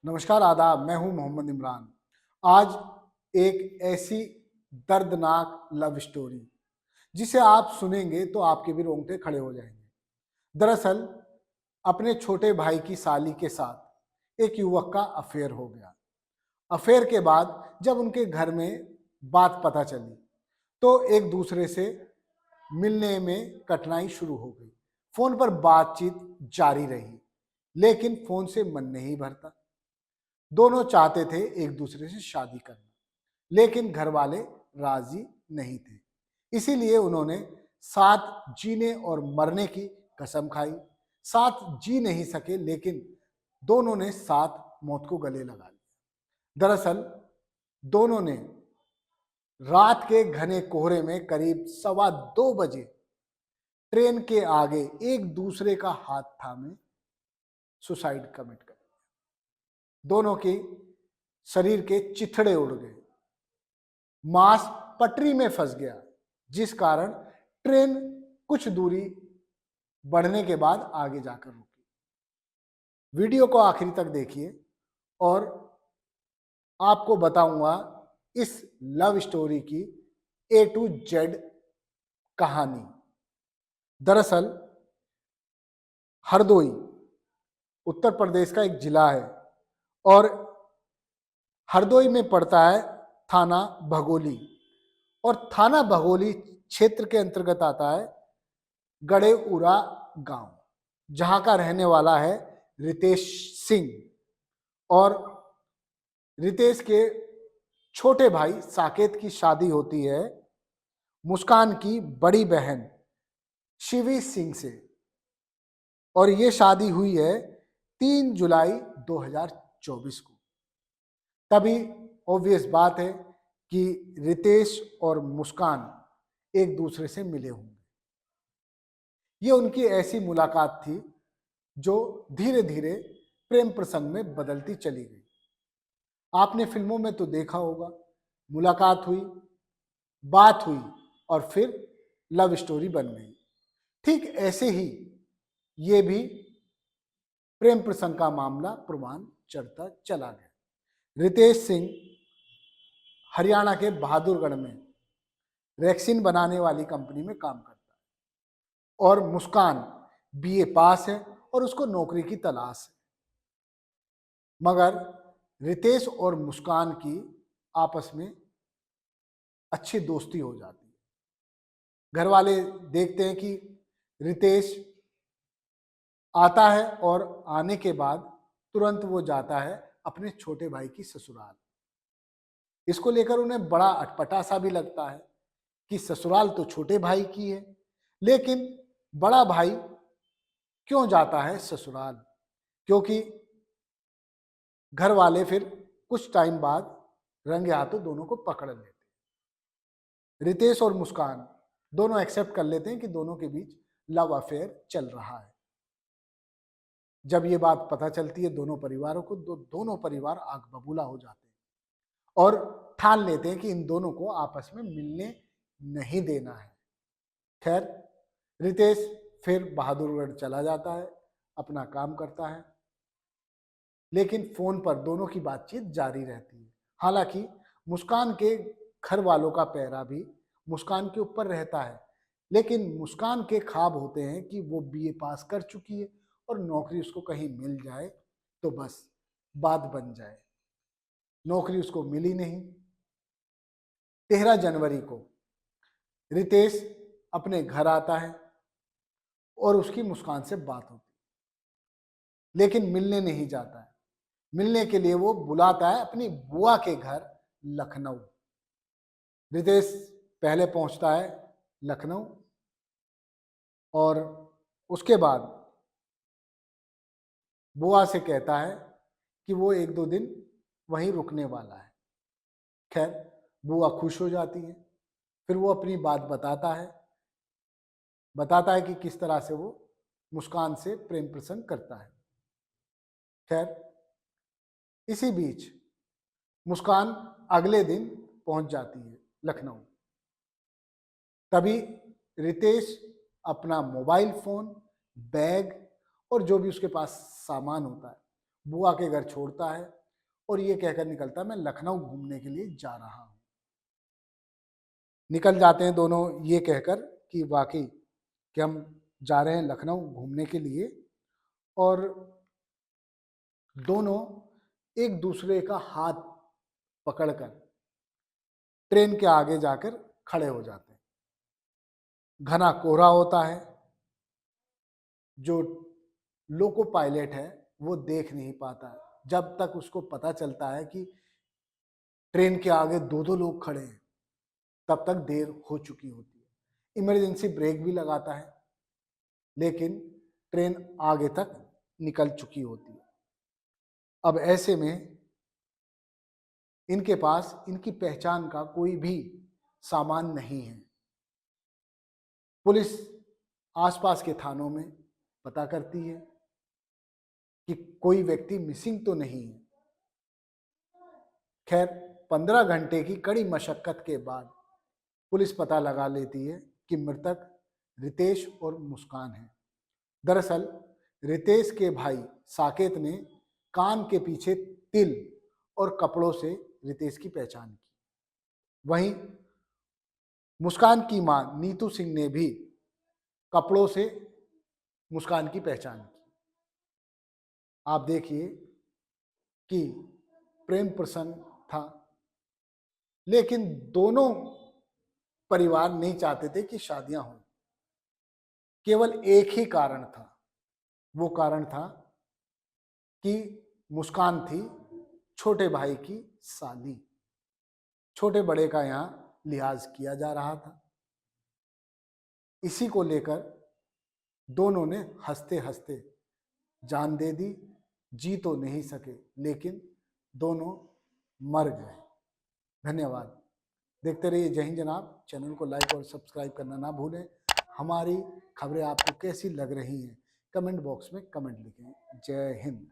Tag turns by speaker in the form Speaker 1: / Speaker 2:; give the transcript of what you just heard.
Speaker 1: नमस्कार, आदाब। मैं हूं मोहम्मद इमरान। आज एक ऐसी दर्दनाक लव स्टोरी जिसे आप सुनेंगे तो आपके भी रोंगटे खड़े हो जाएंगे। दरअसल अपने छोटे भाई की साली के साथ एक युवक का अफेयर हो गया। अफेयर के बाद जब उनके घर में बात पता चली तो एक दूसरे से मिलने में कठिनाई शुरू हो गई। फोन पर बातचीत जारी रही, लेकिन फोन से मन नहीं भरता। दोनों चाहते थे एक दूसरे से शादी करना, लेकिन घर वाले राजी नहीं थे। इसीलिए उन्होंने साथ जीने और मरने की कसम खाई। साथ जी नहीं सके, लेकिन दोनों ने साथ मौत को गले लगा लिया। दरअसल दोनों ने रात के घने कोहरे में करीब 2:15 बजे ट्रेन के आगे एक दूसरे का हाथ थामे सुसाइड कमिट कर लिया। दोनों के शरीर के चिथड़े उड़ गए, मांस पटरी में फंस गया, जिस कारण ट्रेन कुछ दूरी बढ़ने के बाद आगे जाकर रुकी। वीडियो को आखिरी तक देखिए और आपको बताऊंगा इस लव स्टोरी की A to Z कहानी। दरअसल हरदोई उत्तर प्रदेश का एक जिला है और हरदोई में पड़ता है थाना भगोली, और थाना भगोली क्षेत्र के अंतर्गत आता है गड़ेउरा गांव, जहां का रहने वाला है रितेश सिंह। और रितेश के छोटे भाई साकेत की शादी होती है मुस्कान की बड़ी बहन शिवी सिंह से, और ये शादी हुई है 3 जुलाई 2024 को। तभी ऑब्वियस बात है कि रितेश और मुस्कान एक दूसरे से मिले होंगे। ये उनकी ऐसी मुलाकात थी जो धीरे धीरे प्रेम प्रसंग में बदलती चली गई। आपने फिल्मों में तो देखा होगा, मुलाकात हुई, बात हुई और फिर लव स्टोरी बन गई। ठीक ऐसे ही ये भी प्रेम प्रसंग का मामला प्रमाण चढ़ता चला गया। रितेश सिंह हरियाणा के बहादुरगढ़ में वैक्सीन बनाने वाली कंपनी में काम करता है और मुस्कान BA पास है और उसको नौकरी की तलाश है। मगर रितेश और मुस्कान की आपस में अच्छी दोस्ती हो जाती है। घर वाले देखते हैं कि रितेश आता है और आने के बाद तुरंत वो जाता है अपने छोटे भाई की ससुराल। इसको लेकर उन्हें बड़ा अटपटा सा भी लगता है कि ससुराल तो छोटे भाई की है, लेकिन बड़ा भाई क्यों जाता है ससुराल? क्योंकि घर वाले फिर कुछ टाइम बाद रंगे हाथों दोनों को पकड़ लेते हैं। रितेश और मुस्कान दोनों एक्सेप्ट कर लेते हैं कि दोनों के बीच लव अफेयर चल रहा है। जब ये बात पता चलती है दोनों परिवारों को, दोनों परिवार आग बबूला हो जाते हैं और ठान लेते हैं कि इन दोनों को आपस में मिलने नहीं देना है। खैर, रितेश फिर बहादुरगढ़ चला जाता है, अपना काम करता है, लेकिन फोन पर दोनों की बातचीत जारी रहती है। हालांकि मुस्कान के घर वालों का पहरा भी मुस्कान के ऊपर रहता है, लेकिन मुस्कान के ख्वाब होते हैं कि वो BA पास कर चुकी है और नौकरी उसको कहीं मिल जाए तो बस बात बन जाए। नौकरी उसको मिली नहीं। 13 जनवरी को रितेश अपने घर आता है और उसकी मुस्कान से बात होती है, लेकिन मिलने नहीं जाता है। मिलने के लिए वो बुलाता है अपनी बुआ के घर लखनऊ। रितेश पहले पहुंचता है लखनऊ और उसके बाद बुआ से कहता है कि वो 1-2 दिन वहीं रुकने वाला है। खैर, बुआ खुश हो जाती है। फिर वो अपनी बात बताता है कि किस तरह से वो मुस्कान से प्रेम प्रसंग करता है। खैर, इसी बीच मुस्कान अगले दिन पहुंच जाती है लखनऊ। तभी रितेश अपना मोबाइल फोन, बैग और जो भी उसके पास सामान होता है बुआ के घर छोड़ता है और ये कहकर निकलता है मैं लखनऊ घूमने के लिए जा रहा हूँ। निकल जाते हैं दोनों ये कहकर कि वाकई कि हम जा रहे हैं लखनऊ घूमने के लिए, और दोनों एक दूसरे का हाथ पकड़कर ट्रेन के आगे जाकर खड़े हो जाते हैं। घना कोहरा होता है, जो लोको पायलट है वो देख नहीं पाता है। जब तक उसको पता चलता है कि ट्रेन के आगे दो दो लोग खड़े हैं, तब तक देर हो चुकी होती है। इमरजेंसी ब्रेक भी लगाता है, लेकिन ट्रेन आगे तक निकल चुकी होती है। अब ऐसे में इनके पास इनकी पहचान का कोई भी सामान नहीं है। पुलिस आसपास के थानों में पता करती है कि कोई व्यक्ति मिसिंग तो नहीं है। खैर 15 घंटे की कड़ी मशक्कत के बाद पुलिस पता लगा लेती है कि मृतक रितेश और मुस्कान है। दरअसल रितेश के भाई साकेत ने कान के पीछे तिल और कपड़ों से रितेश की पहचान की। वहीं मुस्कान की मां नीतू सिंह ने भी कपड़ों से मुस्कान की पहचान की। आप देखिए कि प्रेम प्रसंग था, लेकिन दोनों परिवार नहीं चाहते थे कि शादियां हों। केवल एक ही कारण था, वो कारण था कि मुस्कान थी छोटे भाई की साली। छोटे बड़े का यहाँ लिहाज किया जा रहा था। इसी को लेकर दोनों ने हंसते हंसते जान दे दी। जी तो नहीं सके, लेकिन दोनों मर गए। धन्यवाद। देखते रहिए जय हिंद जनाब। चैनल को लाइक और सब्सक्राइब करना ना भूलें। हमारी खबरें आपको कैसी लग रही हैं, कमेंट बॉक्स में कमेंट लिखें। जय हिंद।